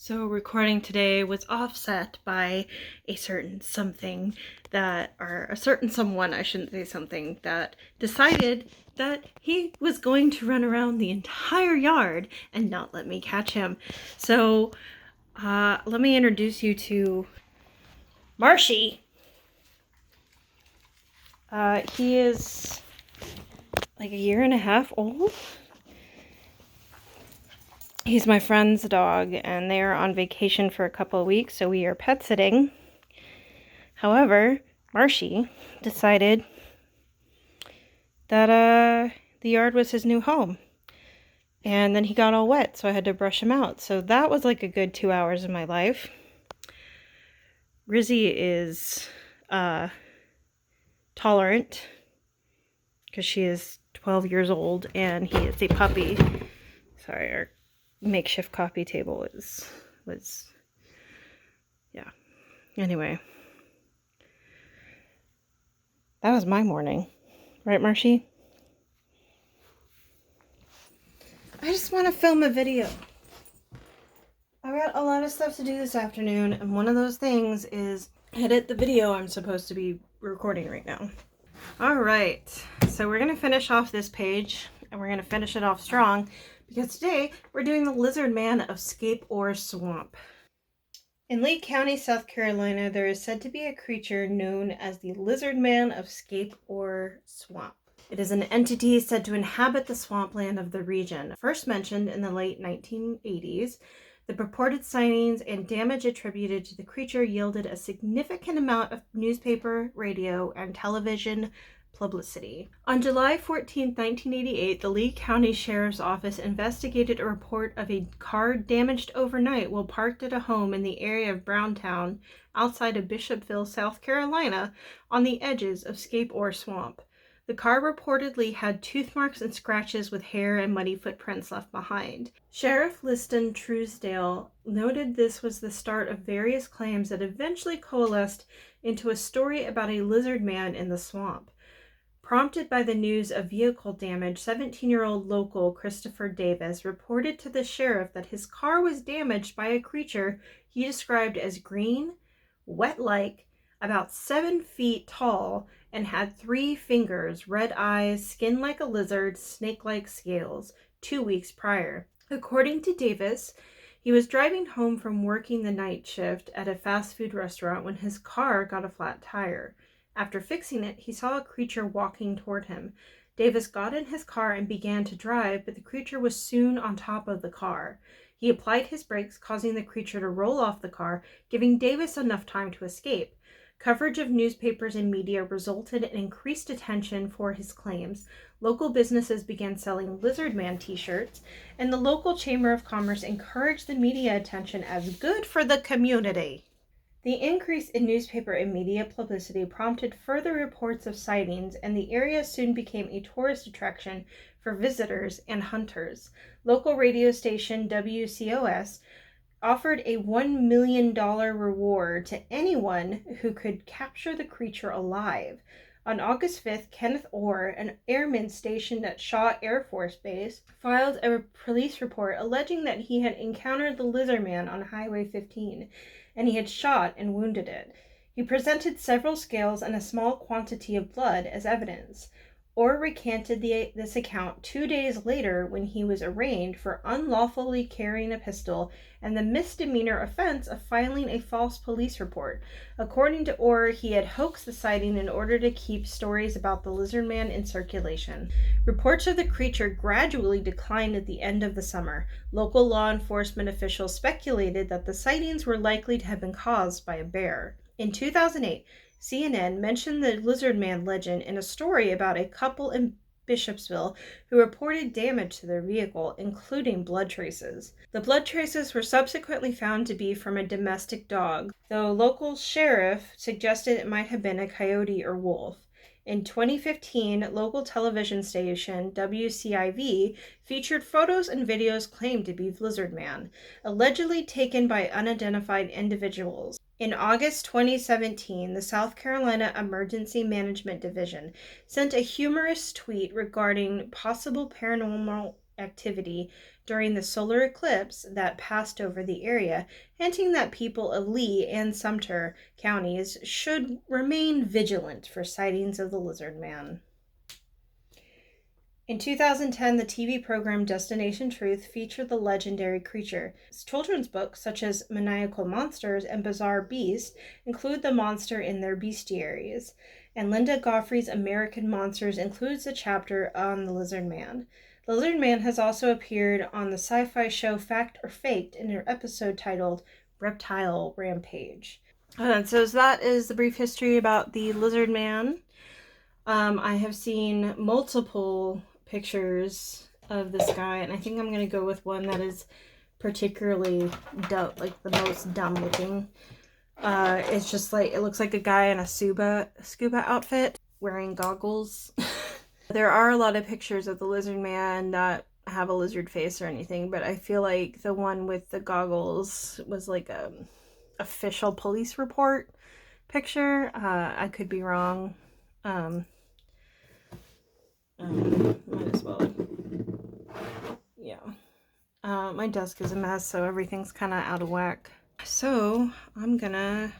So recording today was offset by a certain something or a certain someone, I shouldn't say something, that decided that he was going to run around the entire yard and not let me catch him. So let me introduce you to Marshy. He is like a year and a half old. He's my friend's dog, and they are on vacation for a couple of weeks, so we are pet sitting. However, Marshy decided that the yard was his new home. And then he got all wet, so I had to brush him out. So that was like a good 2 hours of my life. Rizzy is tolerant because she is 12 years old and he is a puppy. Sorry, our makeshift coffee table was yeah. Anyway, that was my morning. Right, Marshy? I just want to film a video. I got a lot of stuff to do this afternoon, and one of those things is edit the video I'm supposed to be recording right now. Alright, so we're going to finish off this page, and we're going to finish it off strong, because today we're doing the Lizardman of Scape or Swamp. In Lee County, South Carolina, there is said to be a creature known as the Lizardman of Scape or Swamp. It is an entity said to inhabit the swampland of the region. First mentioned in the late 1980s, the purported sightings and damage attributed to the creature yielded a significant amount of newspaper, radio, and television publicity. On July 14, 1988, the Lee County Sheriff's Office investigated a report of a car damaged overnight while parked at a home in the area of Browntown, outside of Bishopville, South Carolina, on the edges of Scape or Swamp. The car reportedly had tooth marks and scratches with hair and muddy footprints left behind. Sheriff Liston Truesdale noted this was the start of various claims that eventually coalesced into a story about a lizard man in the swamp. Prompted by the news of vehicle damage, 17-year-old local Christopher Davis reported to the sheriff that his car was damaged by a creature he described as green, wet-like, about 7 feet tall, and had 3 fingers, red eyes, skin like a lizard, snake-like scales, 2 weeks prior. According to Davis, he was driving home from working the night shift at a fast food restaurant when his car got a flat tire. After fixing it, he saw a creature walking toward him. Davis got in his car and began to drive, but the creature was soon on top of the car. He applied his brakes, causing the creature to roll off the car, giving Davis enough time to escape. Coverage of newspapers and media resulted in increased attention for his claims. Local businesses began selling Lizardman t-shirts, and the local Chamber of Commerce encouraged the media attention as good for the community. The increase in newspaper and media publicity prompted further reports of sightings, and the area soon became a tourist attraction for visitors and hunters. Local radio station WCOS offered a $1 million reward to anyone who could capture the creature alive. On August 5th, Kenneth Orr, an airman stationed at Shaw Air Force Base, filed a police report alleging that he had encountered the Lizardman on Highway 15, and he had shot and wounded it. He presented several scales and a small quantity of blood as evidence. Orr recanted this account 2 days later when he was arraigned for unlawfully carrying a pistol and the misdemeanor offense of filing a false police report. According to Orr, he had hoaxed the sighting in order to keep stories about the Lizardman in circulation. Reports of the creature gradually declined at the end of the summer. Local law enforcement officials speculated that the sightings were likely to have been caused by a bear. In 2008, CNN mentioned the Lizardman legend in a story about a couple in Bishopsville who reported damage to their vehicle, including blood traces. The blood traces were subsequently found to be from a domestic dog, though local sheriff suggested it might have been a coyote or wolf. In 2015, local television station WCIV featured photos and videos claimed to be Lizardman, allegedly taken by unidentified individuals. In August 2017, the South Carolina Emergency Management Division sent a humorous tweet regarding possible paranormal activity during the solar eclipse that passed over the area, hinting that people of Lee and Sumter counties should remain vigilant for sightings of the Lizardman. In 2010, the TV program Destination Truth featured the legendary creature. Children's books such as Maniacal Monsters and Bizarre Beasts include the monster in their bestiaries, and Linda Goffrey's American Monsters includes a chapter on the Lizardman. The Lizardman has also appeared on the sci-fi show Fact or Faked in an episode titled Reptile Rampage. So that is the brief history about the Lizardman. I have seen multiple pictures of this guy, and I think I'm going to go with one that is particularly the most dumb looking. It's just like, it looks like a guy in a scuba outfit wearing goggles. There are a lot of pictures of the Lizardman that have a lizard face or anything, but I feel like the one with the goggles was like a official police report picture. I could be wrong. Might as well. Yeah. My desk is a mess, so everything's kind of out of whack. So I'm gonna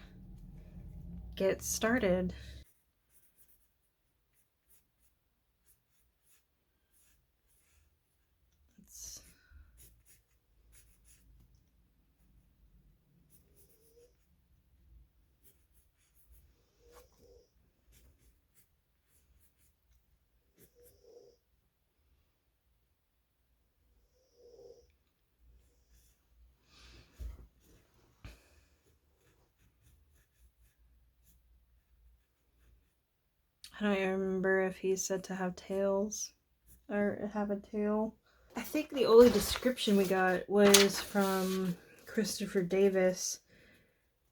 get started. I don't even remember if he said to have tails or have a tail. I think the only description we got was from Christopher Davis.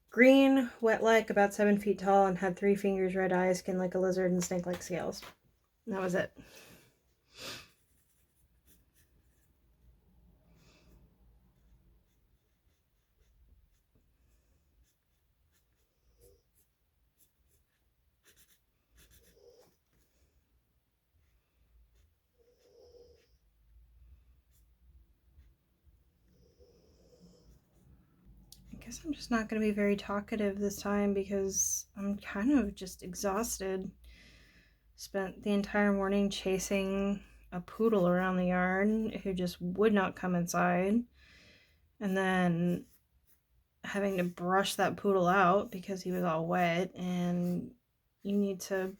Green, wet-like, about 7 feet tall, and had 3 fingers, red eyes, skin like a lizard, and snake-like scales. And that was it. I guess I'm just not going to be very talkative this time because I'm kind of just exhausted. Spent the entire morning chasing a poodle around the yard who just would not come inside. And then having to brush that poodle out because he was all wet. And you need to,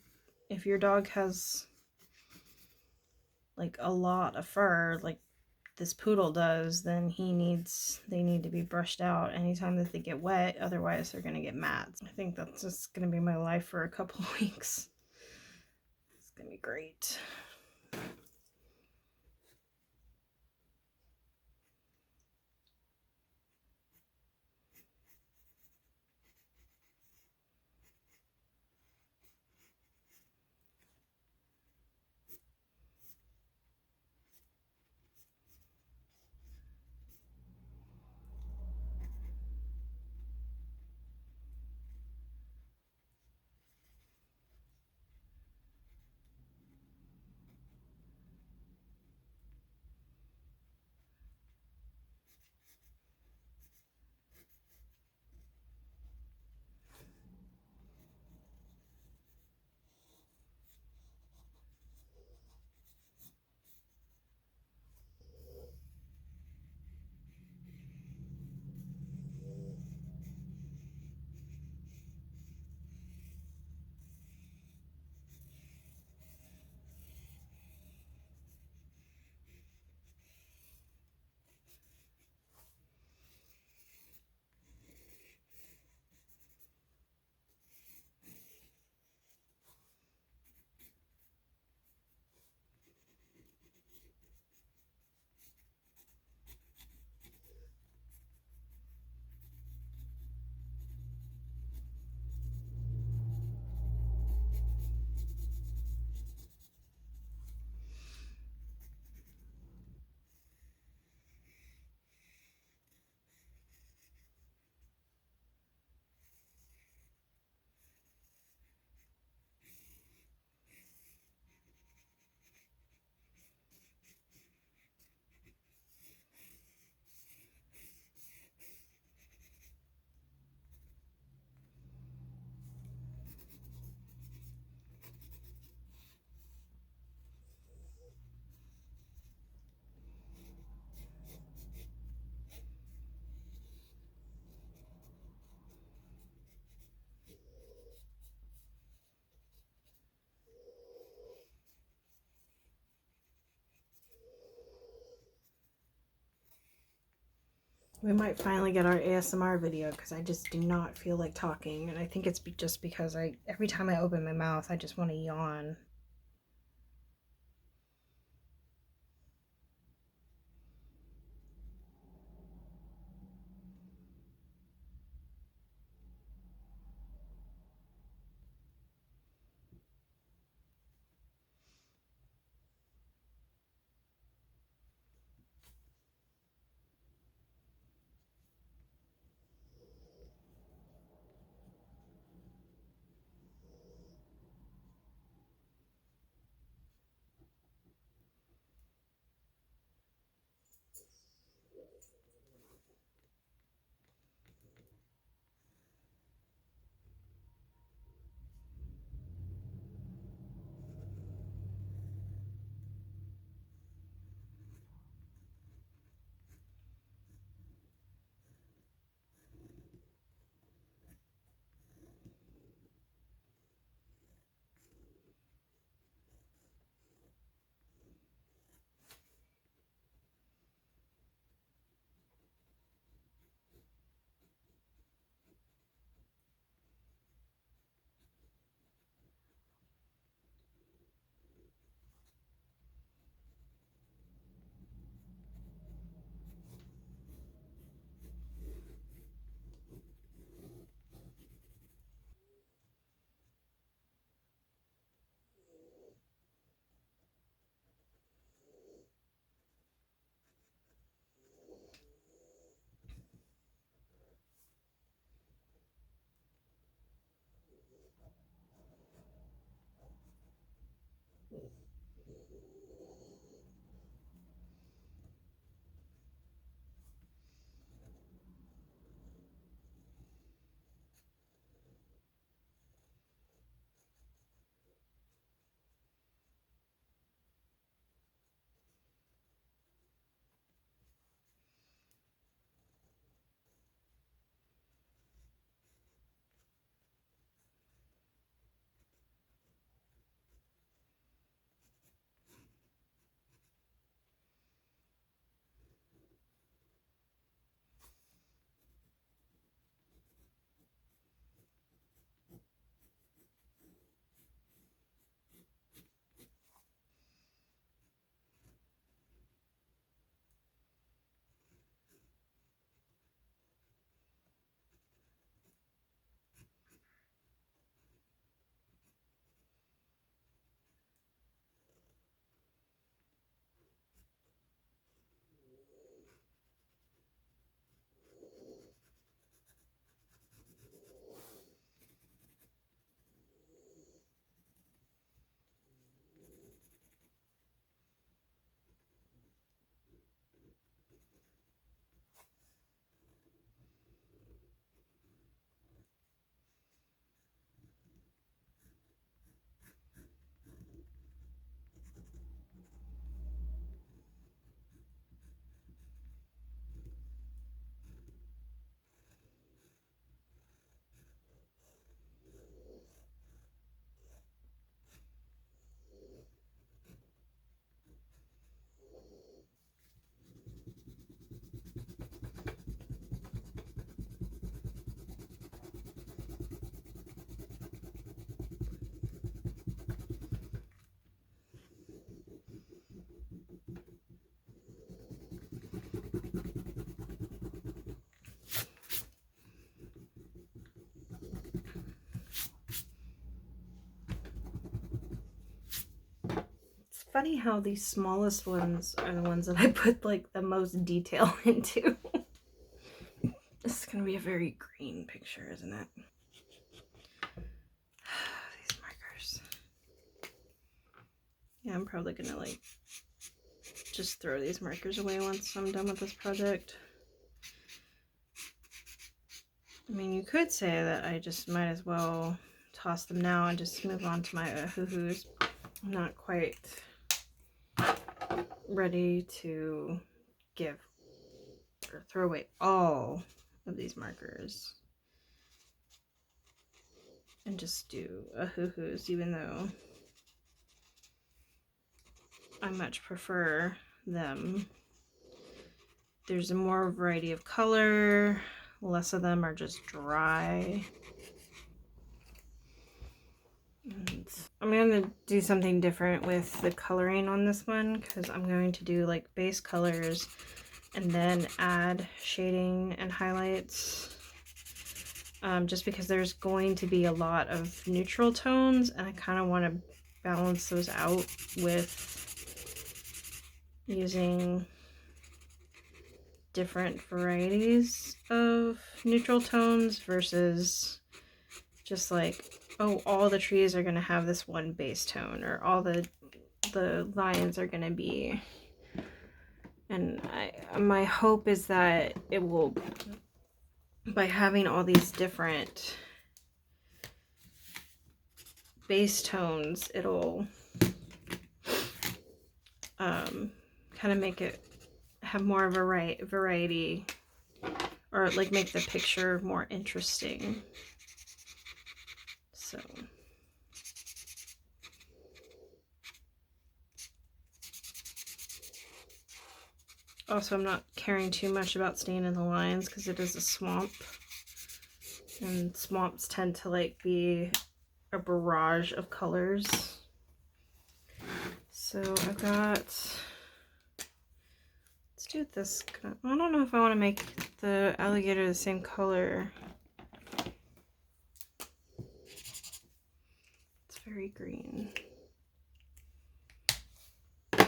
if your dog has like a lot of fur, like this poodle does, then they need to be brushed out anytime that they get wet, otherwise they're gonna get mats. I think that's just gonna be my life for a couple of weeks. It's gonna be great. We might finally get our ASMR video because I just do not feel like talking, and I think it's just because every time I open my mouth I just want to yawn. Funny how these smallest ones are the ones that I put like the most detail into. This is gonna be a very green picture, isn't it? These markers. Yeah, I'm probably gonna like just throw these markers away once I'm done with this project. I mean, you could say that I just might as well toss them now and just move on to my hoo-hoos. I'm not quite ready to give or throw away all of these markers and just do a hoo-hoos, even though I much prefer them there's a more variety of color. Less of them are just dry. And I'm going to do something different with the coloring on this one, because I'm going to do like base colors and then add shading and highlights. Just because there's going to be a lot of neutral tones, and I kind of want to balance those out with using different varieties of neutral tones versus just like, oh, all the trees are going to have this one base tone, or all the lions are going to be. And my hope is that it will, by having all these different base tones, it'll kind of make it have more of a variety, or like make the picture more interesting. So also, I'm not caring too much about staying in the lines because it is a swamp, and swamps tend to like be a barrage of colors. So I've got, let's do this. I don't know if I want to make the alligator the same color. It's very green. Yeah.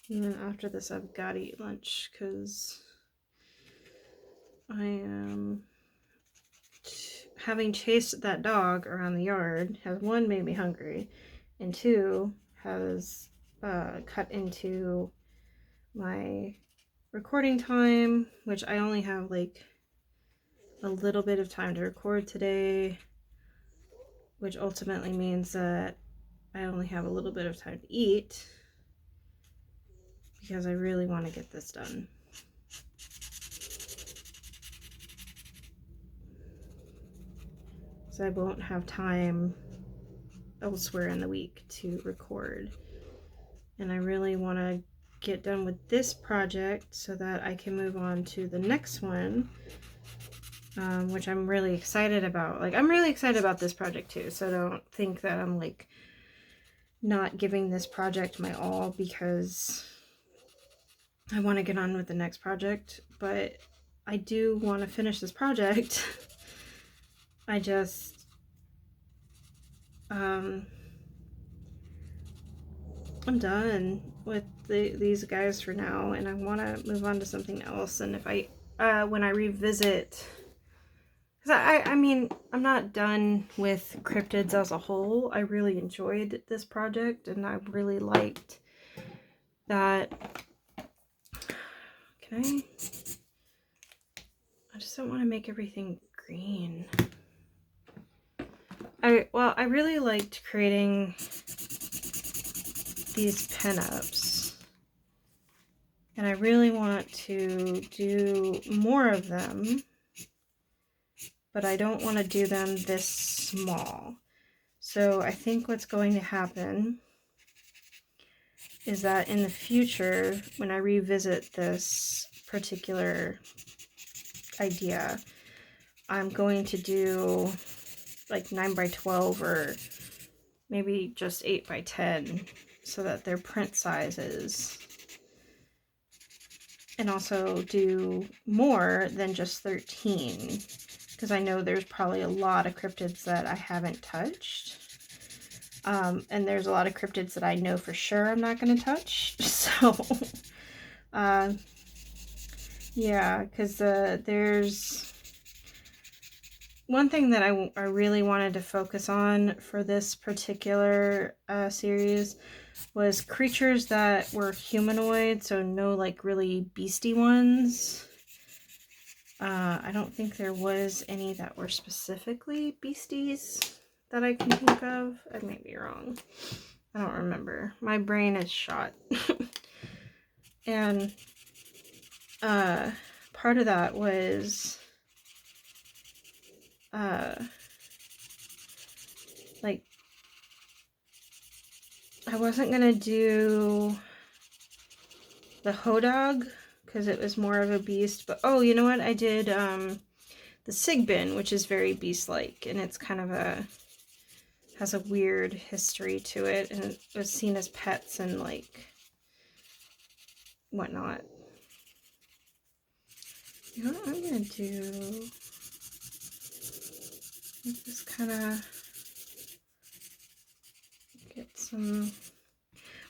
And then after this, I've got to eat lunch because I am having chased that dog around the yard. Has one, made me hungry, and two, has cut into my recording time, which I only have like a little bit of time to record today, which ultimately means that I only have a little bit of time to eat, because I really want to get this done. So I won't have time elsewhere in the week to record. And I really want to get done with this project so that I can move on to the next one, which I'm really excited about. Like, I'm really excited about this project too, so don't think that I'm like not giving this project my all, because I want to get on with the next project, but I do want to finish this project. I just I'm done with these guys for now, and I want to move on to something else. And if I when I revisit, because I mean, I'm not done with cryptids as a whole. I really enjoyed this project, and I really liked that. Can I just don't want to make everything green. I really liked creating these pinups, and I really want to do more of them, but I don't want to do them this small. So I think what's going to happen is that in the future, when I revisit this particular idea, I'm going to do like 9x12 or maybe just 8x10 so that they're print sizes. And also do more than just 13, because I know there's probably a lot of cryptids that I haven't touched. And there's a lot of cryptids that I know for sure I'm not going to touch. So, yeah, because there's one thing that I really wanted to focus on for this particular series was creatures that were humanoid, so no like really beastie ones. I don't think there was any that were specifically beasties that I can think of. I may be wrong. I don't remember. My brain is shot. And part of that was like I wasn't gonna do the Hodog because it was more of a beast, but oh, you know what? I did the Sigbin, which is very beast-like, and it's kind of has a weird history to it, and it was seen as pets and like whatnot. You know what I'm gonna do? Just kind of get some.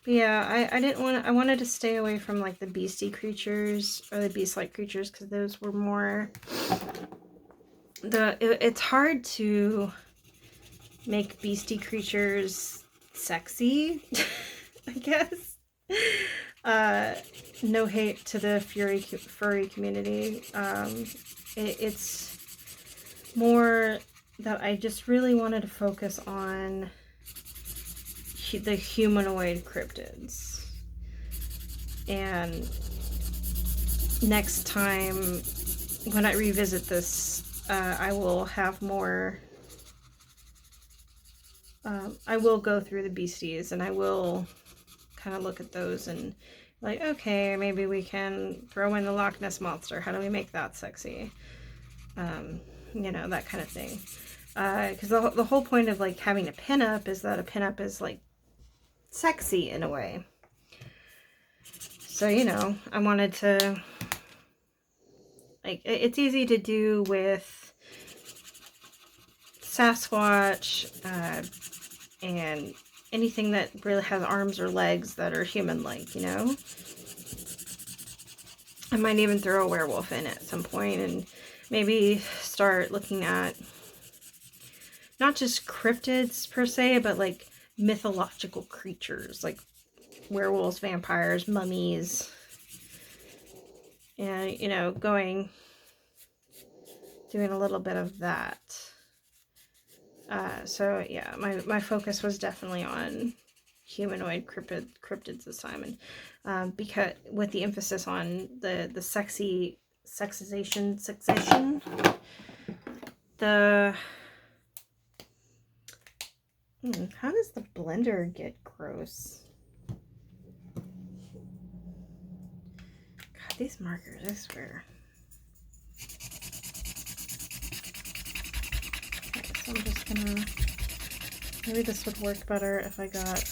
But yeah, I didn't want. I wanted to stay away from like the beastie creatures or the beast-like creatures because those were more. It's hard to make beastie creatures sexy, I guess. No hate to the furry community. It's more that I just really wanted to focus on the humanoid cryptids. And next time when I revisit this, I will have more. I will go through the beasties and I will kind of look at those and like, okay, maybe we can throw in the Loch Ness Monster. How do we make that sexy? You know, that kind of thing. Because the whole point of like having a pinup is that a pinup is like sexy in a way. So, you know, I wanted to, like, it's easy to do with Sasquatch, and anything that really has arms or legs that are human-like, you know? I might even throw a werewolf in at some point and maybe start looking at not just cryptids per se, but like mythological creatures like werewolves, vampires, mummies, and, you know, doing a little bit of that. So yeah, my focus was definitely on humanoid cryptids this time, and because with the emphasis on the sexization. How does the blender get gross? God, these markers, I swear. So I'm just gonna, maybe this would work better if I got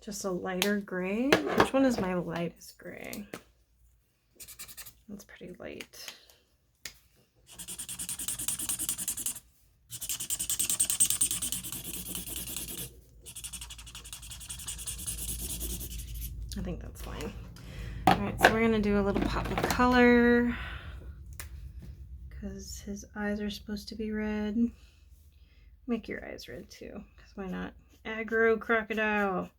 just a lighter gray. Which one is my lightest gray? That's pretty light. I think that's fine. Alright, so we're gonna do a little pop of color because his eyes are supposed to be red. Make your eyes red too, because why not? Aggro, crocodile,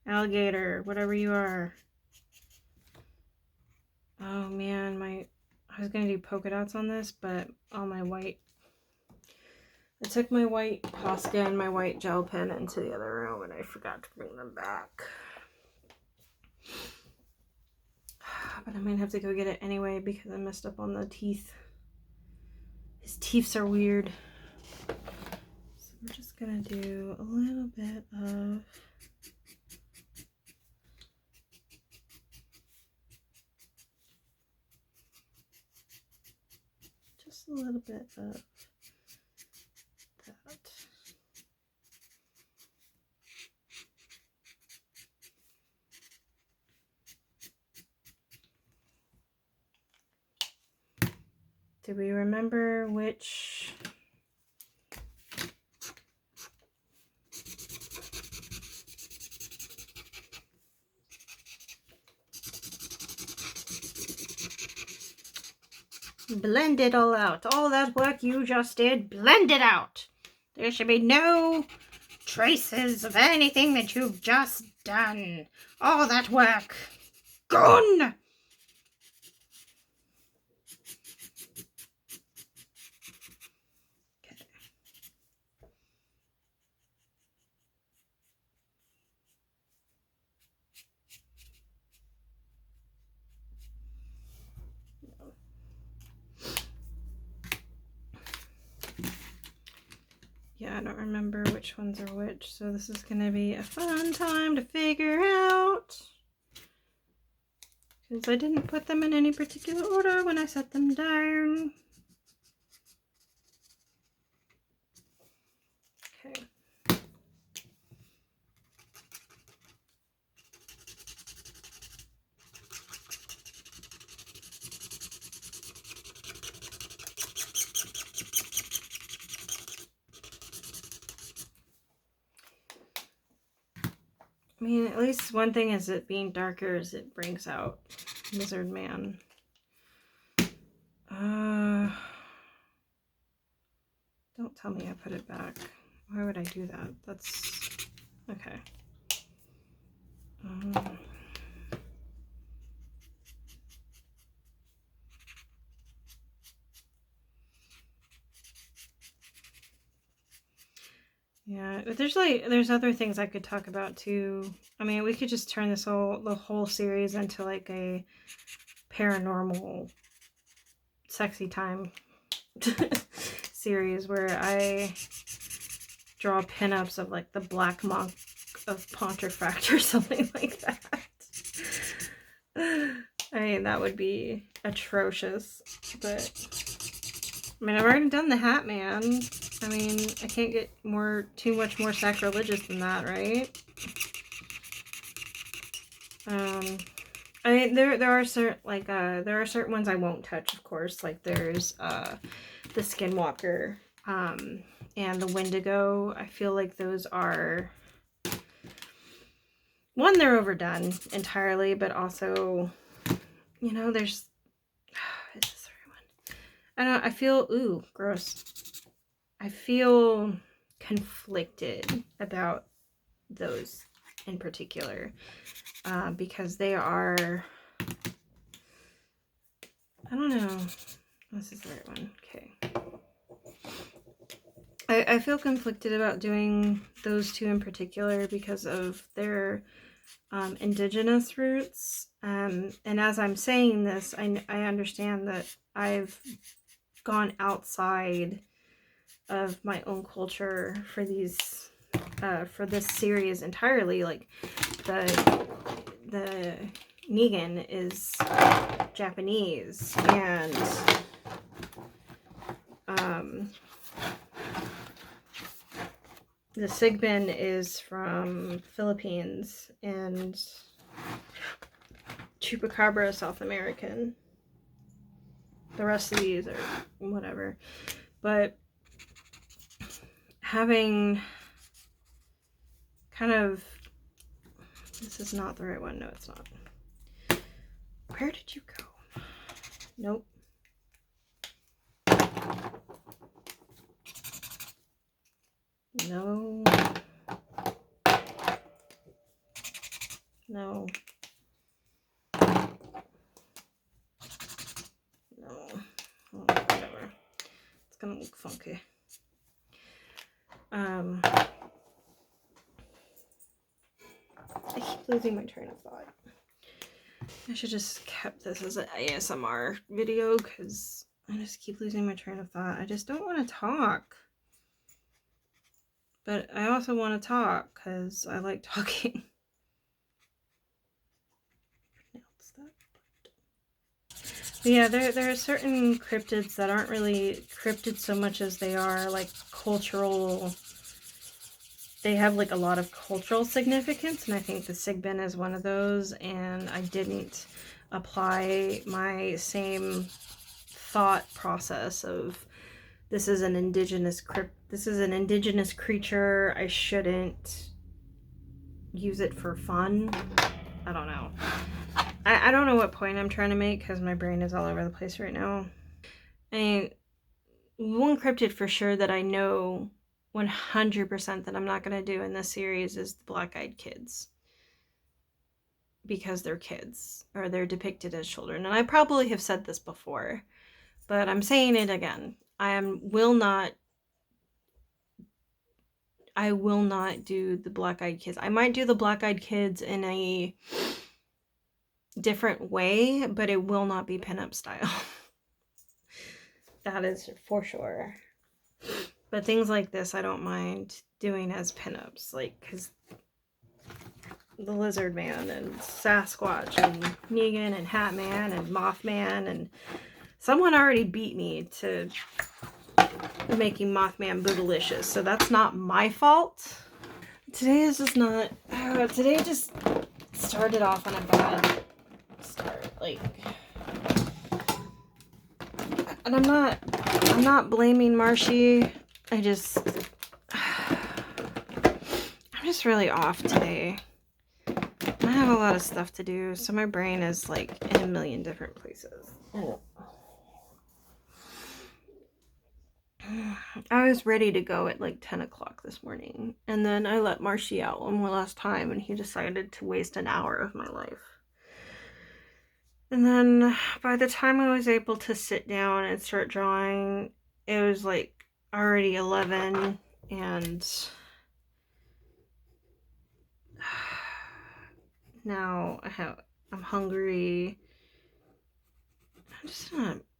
alligator, whatever you are. Oh man, I was gonna do polka dots on this, but all my white. I took my white Posca and my white gel pen into the other room and I forgot to bring them back. But I might have to go get it anyway because I messed up on the teeth. His teeth are weird. So we're just gonna do a little bit of just a little bit of that. Do we remember which? Blend it all out. All that work you just did, blend it out. There should be no traces of anything that you've just done. All that work, gone. Okay. Yeah, I don't remember which ones are which, so this is gonna be a fun time to figure out. Because I didn't put them in any particular order when I set them down. Okay. I mean, at least one thing is it being darker is it brings out Lizardman. Don't tell me I put it back. Why would I do that? That's okay. Yeah, but there's other things I could talk about too. I mean, we could just turn the whole series into like a paranormal sexy time series where I draw pinups of like the Black Monk of Pontefract or something like that. I mean, that would be atrocious, but I mean, I've already done the Hat Man. I mean, I can't get too much more sacrilegious than that, right? I mean, there are certain ones I won't touch, of course. Like there's the Skinwalker, and the Wendigo. I feel like those are they're overdone entirely, but also, you know, there's is this the right one? I don't know, I feel gross. I feel conflicted about those in particular, because they are, I don't know, this is the right one. Okay. I feel conflicted about doing those two in particular because of their indigenous roots. And as I'm saying this, I understand that I've gone outside of my own culture for these for this series entirely. Like the Negan is Japanese, and the Sigbin is from Philippines, and Chupacabra is South American. The rest of these are whatever. But having kind of, this is not the right one. No, it's not. Where did you go? Nope. No. No. No. Oh, whatever. It's gonna look funky. I keep losing my train of thought. I should just kept this as an ASMR video because I just keep losing my train of thought. I just don't want to talk. But I also want to talk because I like talking. But yeah, there are certain cryptids that aren't really cryptids so much as they are like cultural. They have like a lot of cultural significance, and I think the Sigbin is one of those, and I didn't apply my same thought process of this is an indigenous creature, I shouldn't use it for fun. I don't know. I don't know what point I'm trying to make because my brain is all over the place right now. I mean, one cryptid for sure that I know 100% that I'm not going to do in this series is the black-eyed kids. Because they're kids, or they're depicted as children. And I probably have said this before, but I'm saying it again. I will not do the black-eyed kids. I might do the black-eyed kids in a different way, but it will not be pinup style. That is for sure. But things like this I don't mind doing as pinups, like, because the Lizardman and Sasquatch and Negan and Hatman and Mothman, and someone already beat me to making Mothman bootylicious, so that's not my fault. Today is just not, today just started off on a bad start, like, and I'm not blaming Marshy, I'm just really off today. I have a lot of stuff to do, so my brain is like in a million different places. Oh. I was ready to go at like 10 o'clock this morning, and then I let Marshy out one more last time, and he decided to waste an hour of my life. And then by the time I was able to sit down and start drawing, it was like already 11, and now I'm hungry.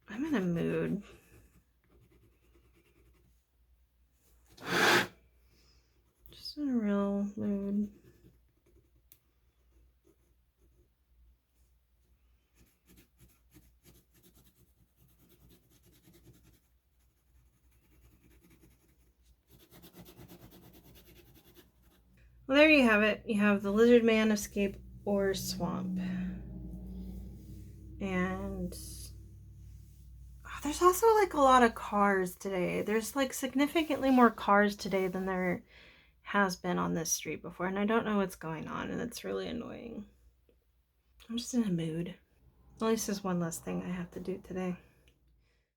I'm in a mood. Just in a real mood. Well, there you have it. You have the Lizardman of Scape or Swamp. And there's also like a lot of cars today. There's like significantly more cars today than there has been on this street before, and I don't know what's going on, and it's really annoying. I'm just in a mood. At least there's one less thing I have to do today.